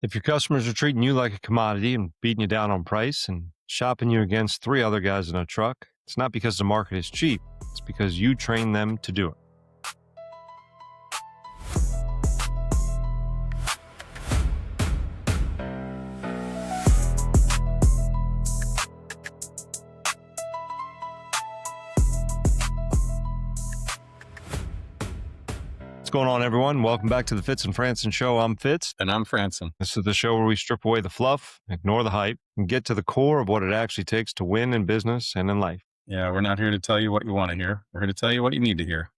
If your customers are treating you like a commodity and beating you down on price and shopping you against three other guys in a truck, it's not because the market is cheap. It's because you train them to do it. What's going on, everyone? Welcome back to the Fitz Franson Show. I'm Fitz. And I'm Franson. This is the show where we strip away the fluff, ignore the hype, and get to the core of what it actually takes to win in business and in life. Yeah, we're not here to tell you what you want to hear. We're here to tell you what you need to hear.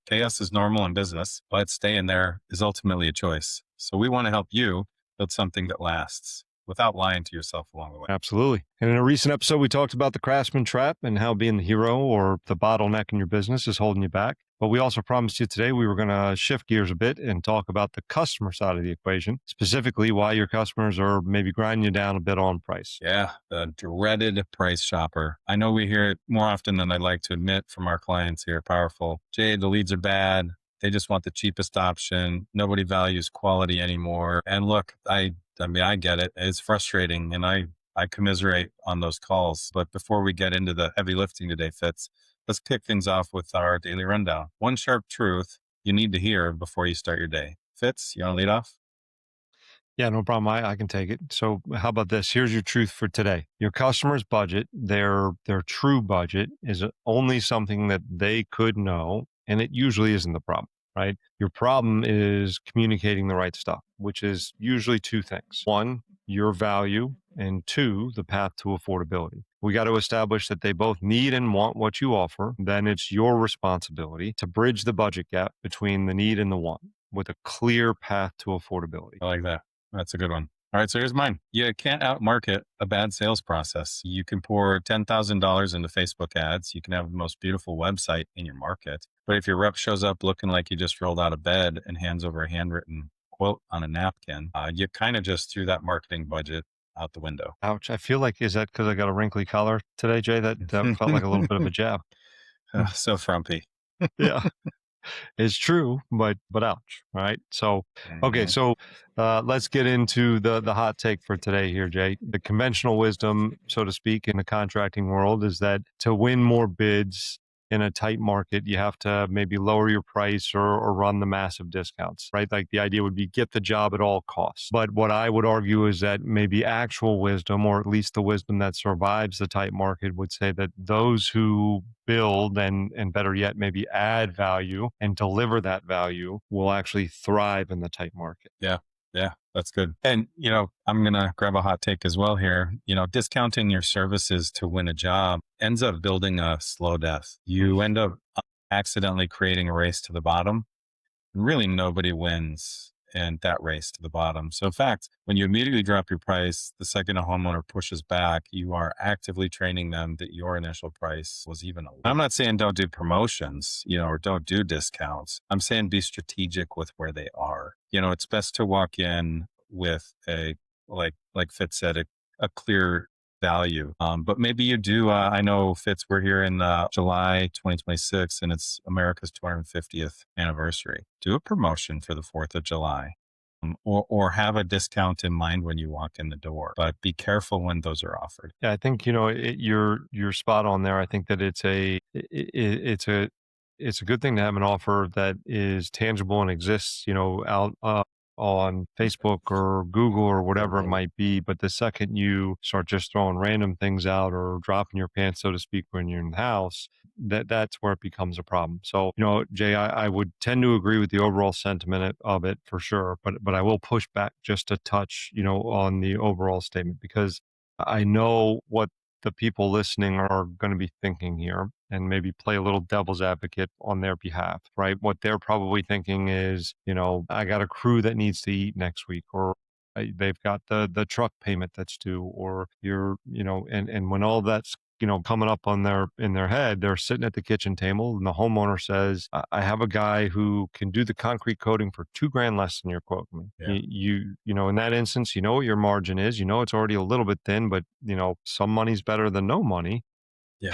Chaos is normal in business, but staying there is ultimately a choice. So we want to help you build something that lasts without lying to yourself along the way. Absolutely. And in a recent episode, we talked about the craftsman trap and how being the hero or the bottleneck in your business is holding you back. But we also promised you today we were going to shift gears a bit and talk about the customer side of the equation, specifically why your customers are maybe grinding you down a bit on price. Yeah, the dreaded price shopper. I know we hear it more often than I'd like to admit from our clients here. Powerful. Jay, the leads are bad. They just want the cheapest option. Nobody values quality anymore. And look, I get it. It's frustrating, and I commiserate on those calls. But before we get into the heavy lifting today, Fitz, let's kick things off with our daily rundown. One sharp truth you need to hear before you start your day. Fitz, you want to lead off? Yeah, no problem. I can take it. So how about this? Here's your truth for today. Your customer's budget, their true budget, is only something that they could know, and it usually isn't the problem, right? Your problem is communicating the right stuff, which is usually two things. One, your value, and two, the path to affordability. We got to establish that they both need and want what you offer. Then it's your responsibility to bridge the budget gap between the need and the want with a clear path to affordability. I like that. That's a good one. All right, so here's mine. You can't outmarket a bad sales process. You can pour $10,000 into Facebook ads. You can have the most beautiful website in your market. But if your rep shows up looking like you just rolled out of bed and hands over a handwritten quote on a napkin, you kind of just threw that marketing budget out the window. Ouch. I feel like, is that because I got a wrinkly collar today, Jay? That felt like a little bit of a jab. So frumpy. Yeah. It's true, but ouch, right? So, okay, so let's get into the hot take for today here, Jay. The conventional wisdom, so to speak, in the contracting world is that to win more bids in a tight market, you have to maybe lower your price or run the massive discounts, right? Like the idea would be get the job at all costs. But what I would argue is that maybe actual wisdom, or at least the wisdom that survives the tight market, would say that those who build and better yet, maybe add value and deliver that value will actually thrive in the tight market. Yeah, that's good. And, I'm going to grab a hot take as well here. Discounting your services to win a job ends up building a slow death. You end up accidentally creating a race to the bottom, and really nobody wins in that race to the bottom. So in fact, when you immediately drop your price, the second a homeowner pushes back, you are actively training them that your initial price was even a little. I'm not saying don't do promotions, or don't do discounts. I'm saying be strategic with where they are. It's best to walk in with a, like Fitz said, a clear value. But maybe you do. I know, Fitz, we're here in July 2026 and it's America's 250th anniversary. Do a promotion for the 4th of July. Or have a discount in mind when you walk in the door, but be careful when those are offered. Yeah, I think you're spot on there. I think that it's a good thing to have an offer that is tangible and exists, out on Facebook or Google or whatever it might be. But the second you start just throwing random things out or dropping your pants, so to speak, when you're in the house, that's where it becomes a problem. So, Jay, I would tend to agree with the overall sentiment of it for sure, but I will push back just a touch, on the overall statement, because I know what the people listening are going to be thinking here, and maybe play a little devil's advocate on their behalf, right? What they're probably thinking is, I got a crew that needs to eat next week, or they've got the truck payment that's due, or and when all that's, coming up in their head, they're sitting at the kitchen table and the homeowner says, I have a guy who can do the concrete coating for $2,000 less than you're quoting me. Yeah. In that instance, what your margin is, it's already a little bit thin, but some money's better than no money. Yeah.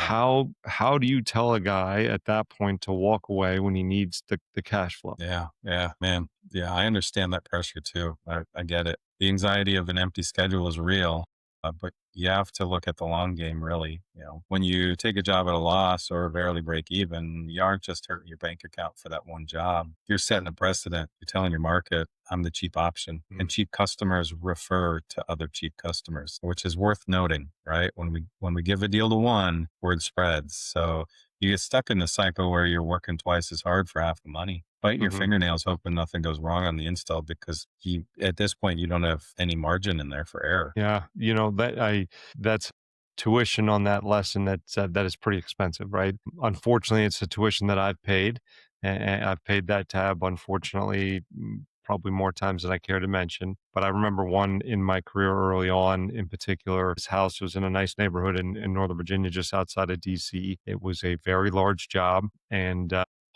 how do you tell a guy at that point to walk away when he needs the cash flow? Yeah. Yeah. Man. Yeah. I understand that pressure too. I get it. The anxiety of an empty schedule is real, but you have to look at the long game, really. When you take a job at a loss or barely break even, you aren't just hurting your bank account for that one job. You're setting a precedent. You're telling your market, I'm the cheap option. And Mm. cheap customers refer to other cheap customers, which is worth noting, right? When we give a deal to one, word spreads. So you get stuck in the cycle where you're working twice as hard for half the money, biting your Mhm. fingernails, hoping nothing goes wrong on the install because at this point, you don't have any margin in there for error. Yeah, that's tuition on that lesson that is pretty expensive, right? Unfortunately, it's a tuition that I've paid, and I've paid that tab, unfortunately, probably more times than I care to mention. But I remember one in my career early on, in particular. This house was in a nice neighborhood in Northern Virginia, just outside of DC. It was a very large job, and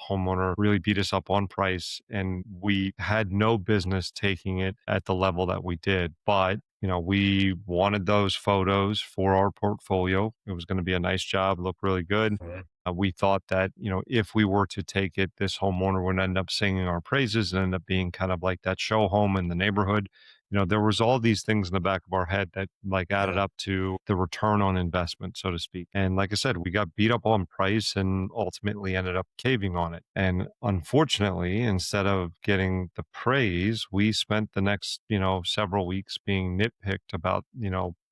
homeowner really beat us up on price, and we had no business taking it at the level that we did. But we wanted those photos for our portfolio. It was going to be a nice job, look really good. Mhm. We thought that if we were to take it, this homeowner would end up singing our praises and end up being kind of like that show home in the neighborhood. There was all these things in the back of our head that like added Yeah. up to the return on investment, so to speak. And like I said, we got beat up on price and ultimately ended up caving on it. And unfortunately, instead of getting the praise, we spent the next, several weeks being nitpicked about,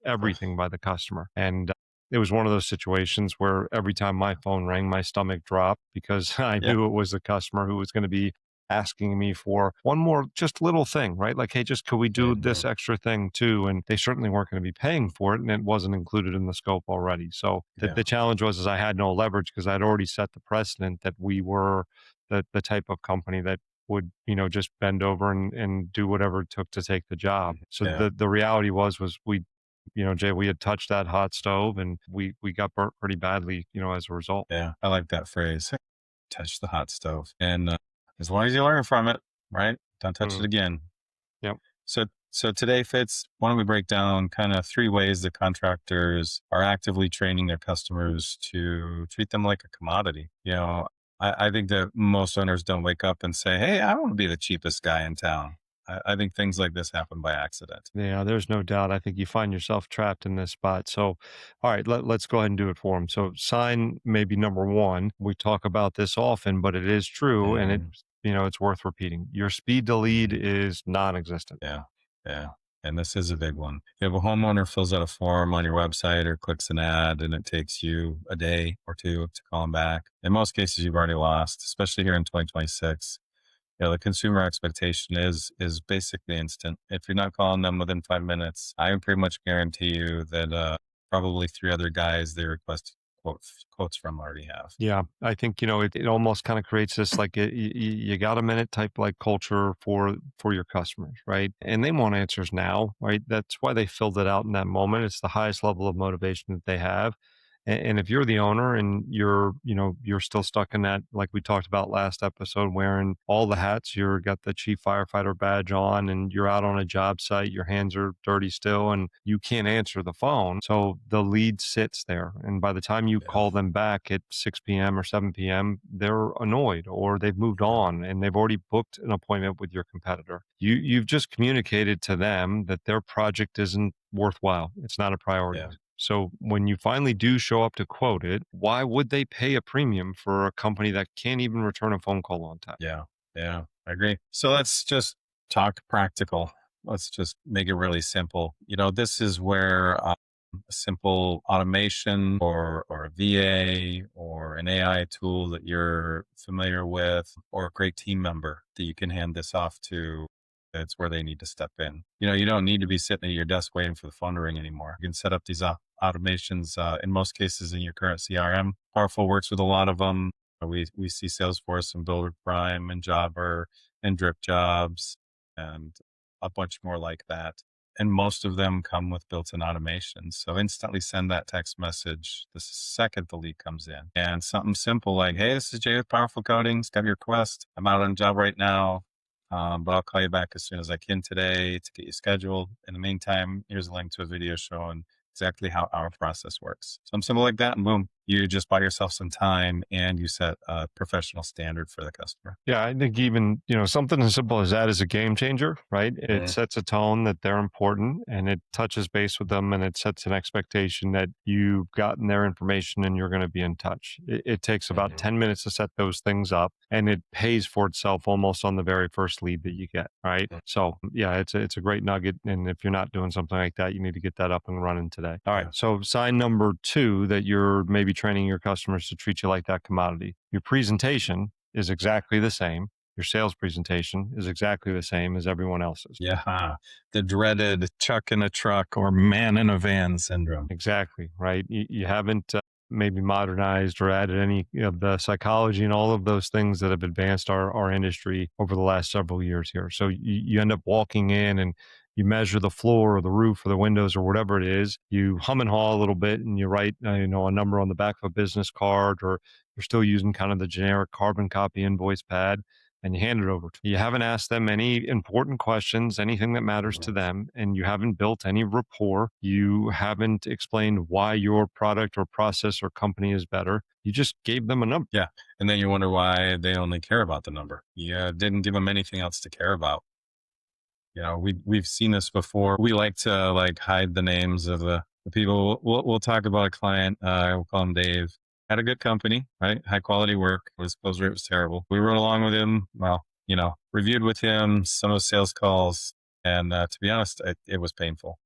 everything by the customer. And it was one of those situations where every time my phone rang, my stomach dropped because I Yeah. knew it was a customer who was going to be asking me for one more just little thing, right? Like, hey, just could we do this Mhm. extra thing too? And they certainly weren't going to be paying for it, and it wasn't included in the scope already. So Yeah. the challenge was is I had no leverage because I'd already set the precedent that we were the type of company that would just bend over and do whatever it took to take the job. Mhm. So Yeah. the reality was we Jay, we had touched that hot stove and we got burnt pretty badly, as a result. Yeah. I like that phrase. Hey, touch the hot stove. And as long as you learn from it, right? Don't touch Mm, it again. yep. So today, Fitz, why don't we break down kind of three ways that contractors are actively training their customers to treat them like a commodity? I think that most owners don't wake up and say, "Hey, I want to be the cheapest guy in town." I think things like this happen by accident. Yeah, there's no doubt. I think you find yourself trapped in this spot. So, all right, let's go ahead and do it for them. So, sign maybe number one. We talk about this often, but it is true, and Mhm. it's worth repeating. Your speed to lead Mhm. is non-existent. Yeah. Yeah. And this is a big one. If a homeowner fills out a form on your website or clicks an ad and it takes you a day or two to call them back, in most cases, you've already lost, especially here in 2026. The consumer expectation is basically instant. If you're not calling them within 5 minutes, I can pretty much guarantee you that probably three other guys they requested quotes from already have. Yeah, I think it almost kind of creates this like you got a minute type like culture for your customers, right? And they want answers now, right? That's why they filled it out in that moment. It's the highest level of motivation that they have. And if you're the owner and you're still stuck in that, like we talked about last episode, wearing all the hats, you're got the chief firefighter badge on and you're out on a job site, your hands are dirty still, and you can't answer the phone. So the lead sits there. And by the time you Yeah, call them back at 6 p.m. or 7 p.m., they're annoyed or they've moved yeah, on and they've already booked an appointment with your competitor. You've just communicated to them that their project isn't worthwhile. It's not a priority. yeah, So when you finally do show up to quote it, why would they pay a premium for a company that can't even return a phone call on time? yeah, yeah. I agree. So let's just talk practical. Let's just make it really simple. This is where a simple automation or a VA or an AI tool that you're familiar with or a great team member that you can hand this off to. It's where they need to step in. You don't need to be sitting at your desk waiting for the phone to ring anymore. You can set up these automations in most cases in your current CRM. Powerful works with a lot of them. We see Salesforce and Builder Prime and Jobber and Drip Jobs and a bunch more like that. And most of them come with built-in automation. So instantly send that text message the second the lead comes in. And something simple like, "Hey, this is Jay with Powerful Coatings. Got your request. I'm out on a job right now. But I'll call you back as soon as I can today to get you scheduled. In the meantime, here's a link to a video showing exactly how our process works." Something simple like that, and boom, You just buy yourself some time and you set a professional standard for the customer. Yeah, I think even, something as simple as that is a game changer, right? It Mm. sets a tone that they're important and it touches base with them and it sets an expectation that you've gotten their information and you're going to be in touch. It takes about Mhm. 10 minutes to set those things up and it pays for itself almost on the very first lead that you get, right? Mm. So, yeah, it's a great nugget. And if you're not doing something like that, you need to get that up and running today. All right. Yeah. So, sign number 2 that you're maybe training your customers to treat you like that commodity. Your presentation is exactly the same. Your sales presentation is exactly the same as everyone else's. Yeah. The dreaded chuck in a truck or man in a van syndrome. Exactly, right? You haven't maybe modernized or added any of the psychology and all of those things that have advanced our industry over the last several years here. So you end up walking in and you measure the floor or the roof or the windows or whatever it is. You hum and haw a little bit and you write, a number on the back of a business card, or you're still using kind of the generic carbon copy invoice pad, and you hand it over to them. You haven't asked them any important questions, anything that matters to them, and you haven't built any rapport. You haven't explained why your product or process or company is better. You just gave them a number. Yeah. And then you wonder why they only care about the number. You didn't give them anything else to care about. We've seen this before. We like to hide the names of the people. We'll talk about a client. We'll call him Dave. Had a good company, right? High quality work. His close rate was terrible. We rode along with him. Well, reviewed with him some of his sales calls, and to be honest, it was painful.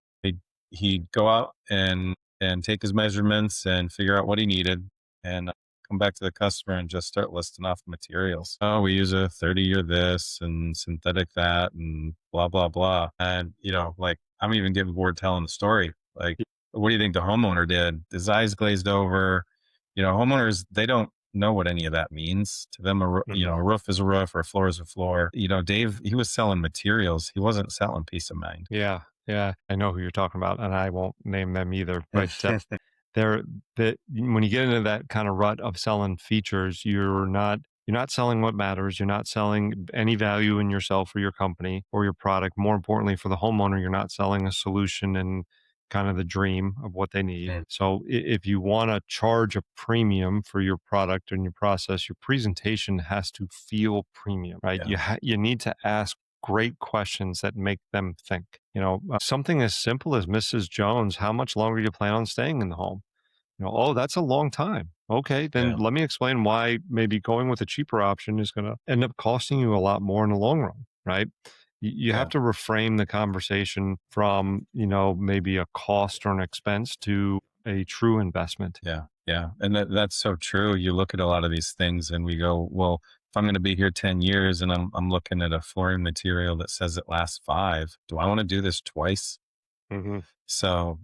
He'd go out and take his measurements and figure out what he needed, and come back to the customer and just start listing off materials. Oh, we use a 30-year this and synthetic that and blah, blah, blah. And, I'm even getting bored telling the story. Like, what do you think the homeowner did? His eyes glazed over. Homeowners, they don't know what any of that means to them. A roof is a roof or a floor is a floor. Dave, he was selling materials. He wasn't selling peace of mind. Yeah, yeah, I know who you're talking about, and I won't name them either. But they're that when you get into that kind of rut of selling features, you're not selling what matters. You're not selling any value in yourself or your company or your product. More importantly, for the homeowner, you're not selling a solution and kind of the dream of what they need. Mm. So if you want to charge a premium for your product and your process, your presentation has to feel premium, right? Yeah. You need to ask great questions that make them think. Something as simple as Mrs. Jones, how much longer do you plan on staying in the home? Oh, that's a long time. Okay, then Yeah. let me explain why maybe going with a cheaper option is going to end up costing you a lot more in the long run, right? You have Yeah. to reframe the conversation from, maybe a cost or an expense to a true investment. Yeah. Yeah. And that's so true. You look at a lot of these things and we go, well, if I'm going to be here 10 years and I'm looking at a flooring material that says it lasts 5, do I want to do this twice? Hmm. So,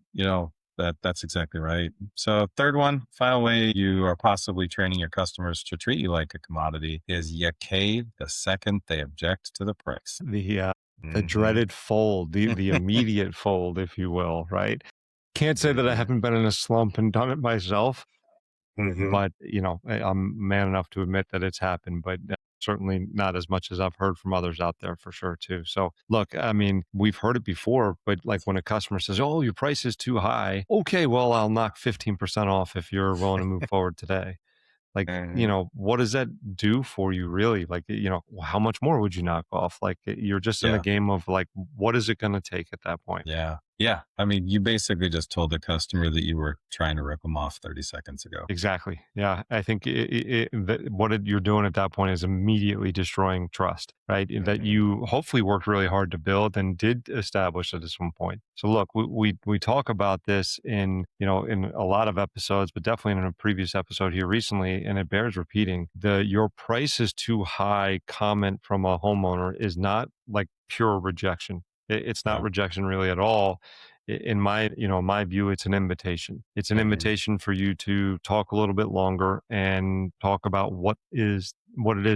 that's exactly right. So third one, final way you are possibly training your customers to treat you like a commodity is you cave the second they object to the price. The Mhm. dreaded fold, the immediate fold, if you will, right? Can't say that I Mhm. haven't been in a slump and done it myself, Mhm. but I'm man enough to admit that it's happened, but certainly not as much as I've heard from others out there for sure too. So look, I mean, we've heard it before, but like when a customer says, "Oh, your price is too high," okay, well, I'll knock 15% off if you're willing to move forward today. Like, Mhm. what does that do for you really? Like, how much more would you knock off? Like, you're just in the Yeah. game of like, what is it going to take at that point? Yeah. Yeah. I mean, you basically just told the customer that you were trying to rip them off 30 seconds ago. Exactly. Yeah. I think you're doing at that point is immediately destroying trust, right? That Mhm. you hopefully worked really hard to build and did establish at some point. So look, we talk about this in a lot of episodes, but definitely in a previous episode here recently, and it bears repeating. Your price is too high comment from a homeowner is not like pure rejection. It's not Yeah. rejection really at all. In my view, it's an invitation. It's an Mhm. invitation for you to talk a little bit longer and talk about what it is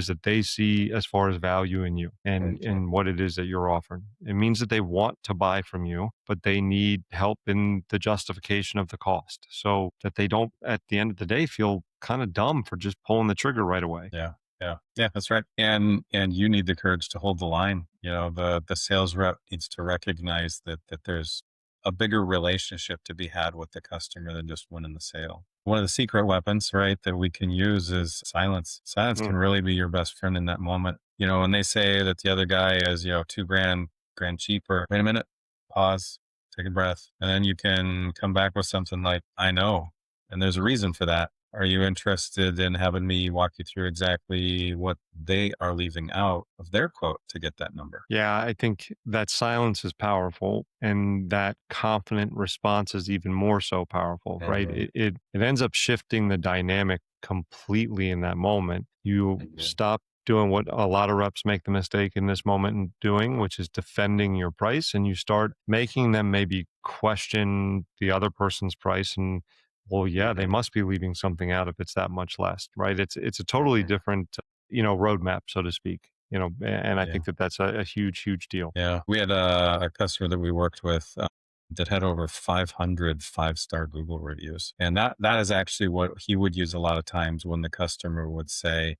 that they see as far as value in you Mhm. and what it is that you're offering. It means that they want to buy from you, but they need help in the justification of the cost so that they don't at the end of the day feel kind of dumb for just pulling the trigger right away. Yeah. Yeah. Yeah. That's right. And you need the courage to hold the line. The sales rep needs to recognize that there's a bigger relationship to be had with the customer than just winning the sale. One of the secret weapons, right, that we can use is silence. Silence Mm. can really be your best friend in that moment. When they say that the other guy is, $2 grand cheaper, wait a minute, pause, take a breath, and then you can come back with something like, I know, and there's a reason for that. Are you interested in having me walk you through exactly what they are leaving out of their quote to get that number? Yeah, I think that silence is powerful, and that confident response is even more so powerful, right? Mhm. It ends up shifting the dynamic completely in that moment. You stop doing what a lot of reps make the mistake in this moment in doing, which is defending your price, and you start making them maybe question the other person's price and, well, yeah, they must be leaving something out if it's that much less, right? It's a totally different, roadmap, so to speak. And I Yeah. think that that's a huge, huge deal. Yeah. We had a customer that we worked with that had over 500 5-star Google reviews. And that is actually what he would use a lot of times when the customer would say,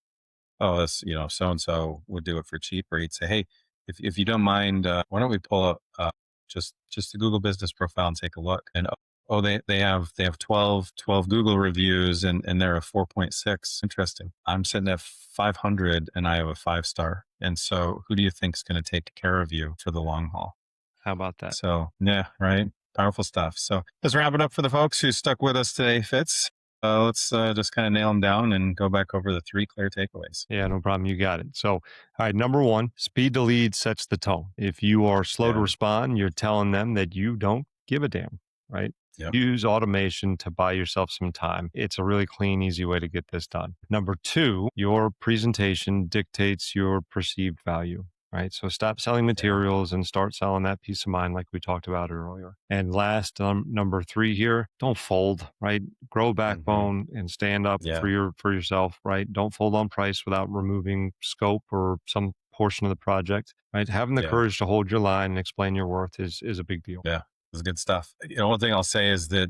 oh, this, so and so would do it for cheap, or he'd say, hey, if you don't mind, why don't we pull up just the Google business profile and take a look? And oh, they have 12 Google reviews, and they're a 4.6. Interesting. I'm sitting at 500 and I have a 5-star. And so who do you think is going to take care of you for the long haul? How about that? So yeah, right. Powerful stuff. So let's wrap it up for the folks who stuck with us today, Fitz. Let's just kind of nail them down and go back over the 3 clear takeaways. Yeah, no problem. You got it. So, all right, number one, speed to lead sets the tone. If you are slow to Yeah. respond, you're telling them that you don't give a damn, right? Yep. Use automation to buy yourself some time. It's a really clean, easy way to get this done. Number two, your presentation dictates your perceived value, right? So stop selling materials and start selling that peace of mind like we talked about earlier. And last, number three here, don't fold, right? Grow a backbone and stand up Yeah. for yourself, right? Don't fold on price without removing scope or some portion of the project, right? Having the Yeah. courage to hold your line and explain your worth is a big deal. Yeah. This is good stuff. One thing I'll say is that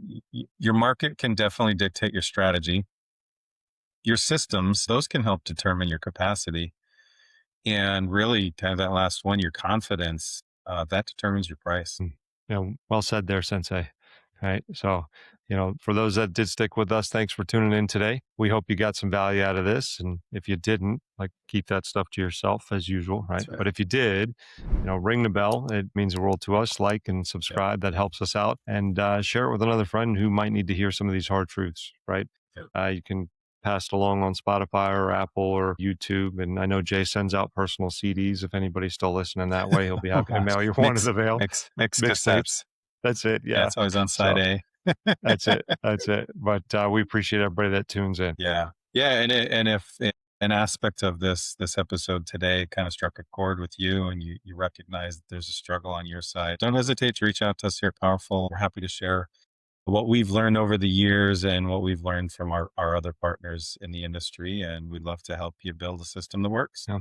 your market can definitely dictate your strategy. Your systems, those can help determine your capacity. And really, kind of that last one, your confidence, that determines your price. Well said there, Sensei. Right. So, for those that did stick with us, thanks for tuning in today. We hope you got some value out of this. And if you didn't, like, keep that stuff to yourself as usual. Right. Right. But if you did, ring the bell. It means the world to us. Like and subscribe. That helps us out. And share it with another friend who might need to hear some of these hard truths. Right. Yep. You can pass it along on Spotify or Apple or YouTube. And I know Jay sends out personal CDs. If anybody's still listening that way, he'll be happy to mail you one as a veil. Mix Mixtapes. cassettes. That's it. Yeah, Yeah. it's always on side A. That's it. That's it. But we appreciate everybody that tunes in. Yeah. Yeah. And if an aspect of this episode today kind of struck a chord with you and you recognize that there's a struggle on your side, don't hesitate to reach out to us here at Powerful. We're happy to share what we've learned over the years and what we've learned from our other partners in the industry. And we'd love to help you build a system that works. Yeah.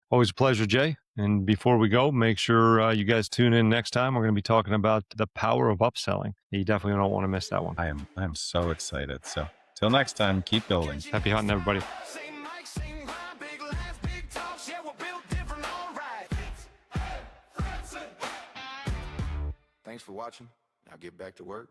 Always a pleasure, Jay. And before we go, make sure you guys tune in next time. We're going to be talking about the power of upselling. You definitely don't want to miss that one. I am so excited. So till next time, keep building. Happy hunting, everybody. Thanks for watching. Now get back to work.